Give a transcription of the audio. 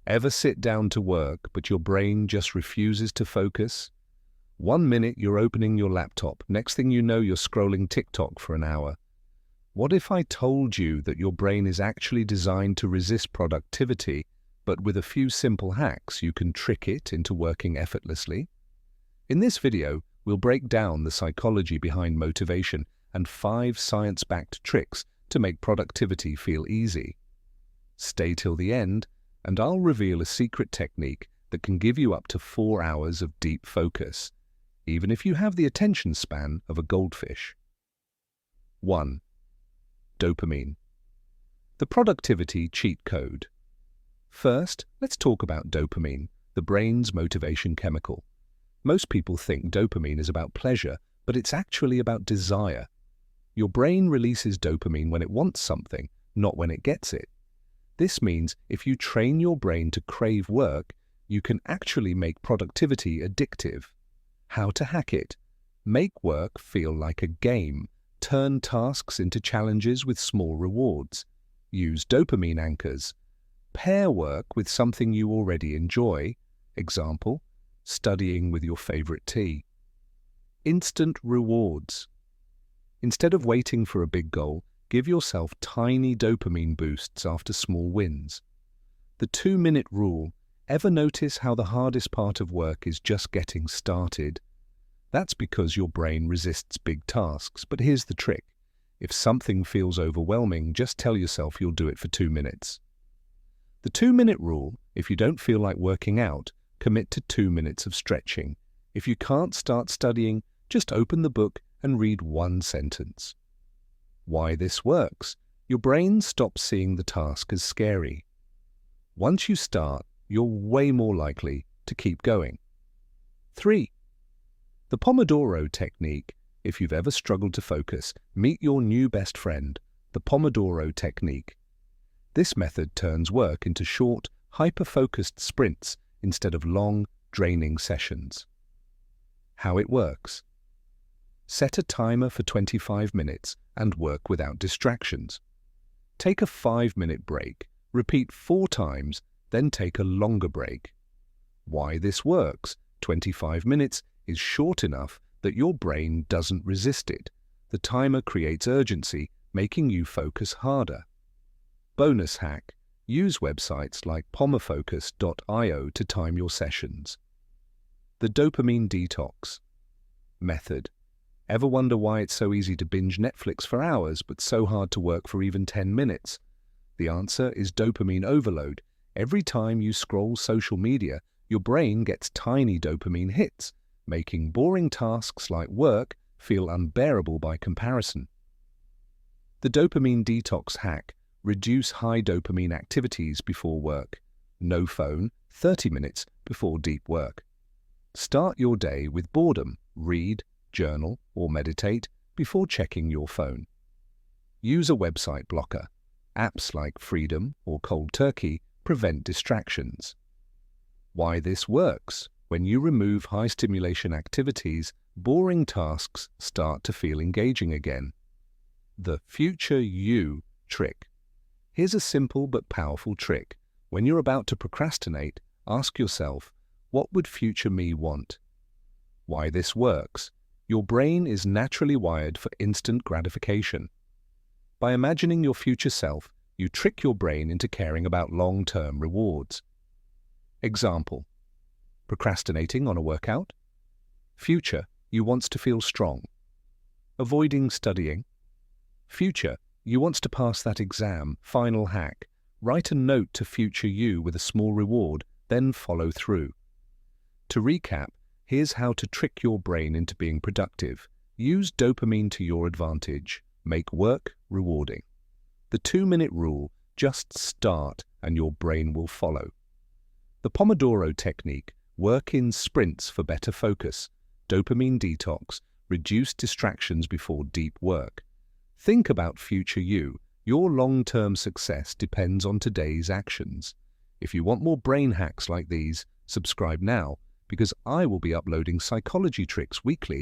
Ever sit down to work, but your brain just refuses to focus? 1 minute you're opening your laptop, next thing you know you're scrolling TikTok for an hour. What if I told you that your brain is actually designed to resist productivity, but with a few simple hacks you can trick it into working effortlessly? In this video, we'll break down the psychology behind motivation and 5 science-backed tricks to make productivity feel easy. Stay till the end, and I'll reveal a secret technique that can give you up to 4 hours of deep focus, even if you have the attention span of a goldfish. 1. Dopamine. The productivity cheat code. First, let's talk about dopamine, the brain's motivation chemical. Most people think dopamine is about pleasure, but it's actually about desire. Your brain releases dopamine when it wants something, not when it gets it. This means if you train your brain to crave work, you can actually make productivity addictive. How to hack it? Make work feel like a game. Turn tasks into challenges with small rewards. Use dopamine anchors. Pair work with something you already enjoy. Example, studying with your favorite tea. Instant rewards. Instead of waiting for a big goal, give yourself tiny dopamine boosts after small wins. The 2-minute rule. Ever notice how the hardest part of work is just getting started? That's because your brain resists big tasks, but here's the trick. If something feels overwhelming, just tell yourself you'll do it for 2 minutes. The 2-minute rule. If you don't feel like working out, commit to 2 minutes of stretching. If you can't start studying, just open the book and read 1 sentence. Why this works? Your brain stops seeing the task as scary. Once you start, you're way more likely to keep going. 3. The Pomodoro technique. If you've ever struggled to focus, meet your new best friend, the Pomodoro technique. This method turns work into short, hyper-focused sprints instead of long, draining sessions. How it works. Set a timer for 25 minutes and work without distractions. Take a 5-minute break, repeat 4 times, then take a longer break. Why this works? 25 minutes is short enough that your brain doesn't resist it. The timer creates urgency, making you focus harder. Bonus hack. Use websites like pomofocus.io to time your sessions. The dopamine detox method. Ever wonder why it's so easy to binge Netflix for hours but so hard to work for even 10 minutes? The answer is dopamine overload. Every time you scroll social media, your brain gets tiny dopamine hits, making boring tasks like work feel unbearable by comparison. The dopamine detox hack. Reduce high dopamine activities before work. No phone, 30 minutes before deep work. Start your day with boredom. Read, journal, or meditate before checking your phone. Use a website blocker. Apps like Freedom or Cold Turkey prevent distractions. Why this works? When you remove high-stimulation activities, boring tasks start to feel engaging again. The future you trick. Here's a simple but powerful trick. When you're about to procrastinate, ask yourself, what would future me want? Why this works? Your brain is naturally wired for instant gratification. By imagining your future self, you trick your brain into caring about long-term rewards. Example. Procrastinating on a workout. Future, you wants to feel strong. Avoiding studying. Future, you wants to pass that exam. Final hack. Write a note to future you with a small reward, then follow through. To recap, here's how to trick your brain into being productive. Use dopamine to your advantage. Make work rewarding. The 2-minute rule. Just start and your brain will follow. The Pomodoro technique. Work in sprints for better focus. Dopamine detox. Reduce distractions before deep work. Think about future you. Your long-term success depends on today's actions. If you want more brain hacks like these, subscribe now, because I will be uploading psychology tricks weekly